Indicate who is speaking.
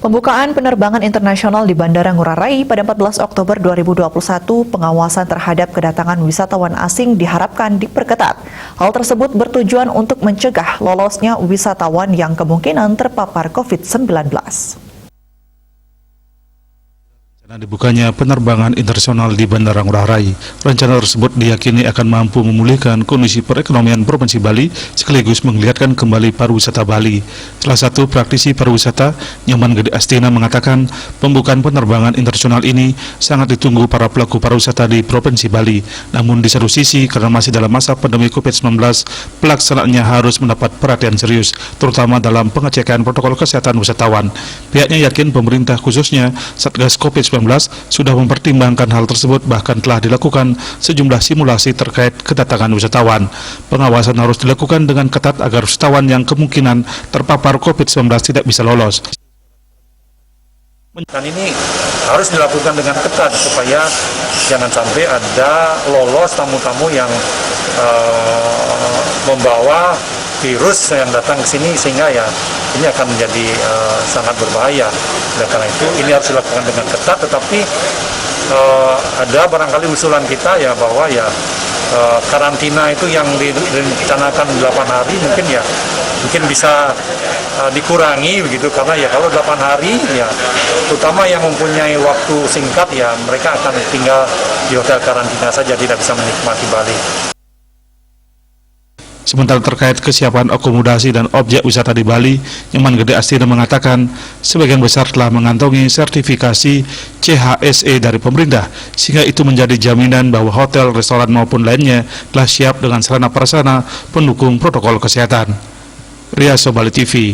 Speaker 1: Pembukaan penerbangan internasional di Bandara Ngurah Rai pada 14 Oktober 2021, pengawasan terhadap kedatangan wisatawan asing diharapkan diperketat. Hal tersebut bertujuan untuk mencegah lolosnya wisatawan yang kemungkinan terpapar COVID-19.
Speaker 2: Dibukanya penerbangan internasional di Bandara Ngurah Rai, rencana tersebut diyakini akan mampu memulihkan kondisi perekonomian Provinsi Bali sekaligus menggeliatkan kembali pariwisata Bali. Salah satu praktisi pariwisata, Nyoman Gede Astina, mengatakan pembukaan penerbangan internasional ini sangat ditunggu para pelaku pariwisata di Provinsi Bali. Namun di satu sisi, karena masih dalam masa pandemi COVID-19, pelaksanaannya harus mendapat perhatian serius, terutama dalam pengecekan protokol kesehatan wisatawan. Pihaknya yakin pemerintah khususnya Satgas COVID-19 sudah mempertimbangkan hal tersebut, bahkan telah dilakukan sejumlah simulasi terkait kedatangan wisatawan. Pengawasan harus dilakukan dengan ketat agar wisatawan yang kemungkinan terpapar COVID-19 tidak bisa lolos.
Speaker 3: Dan ini harus dilakukan dengan ketat supaya jangan sampai ada lolos tamu-tamu yang membawa virus yang datang ke sini, sehingga ya ini akan menjadi sangat berbahaya. Dan karena itu ini harus dilakukan dengan ketat, tetapi ada barangkali usulan kita ya bahwa ya karantina itu yang direncanakan 8 hari mungkin bisa dikurangi begitu, karena ya kalau 8 hari ya terutama yang mempunyai waktu singkat ya mereka akan tinggal di hotel karantina saja, tidak bisa menikmati Bali.
Speaker 2: Sementara terkait kesiapan akomodasi dan objek wisata di Bali, Nyoman Gede Astina mengatakan sebagian besar telah mengantongi sertifikasi CHSE dari pemerintah, sehingga itu menjadi jaminan bahwa hotel, restoran maupun lainnya telah siap dengan sarana prasarana pendukung protokol kesehatan. Riyaso Bali TV.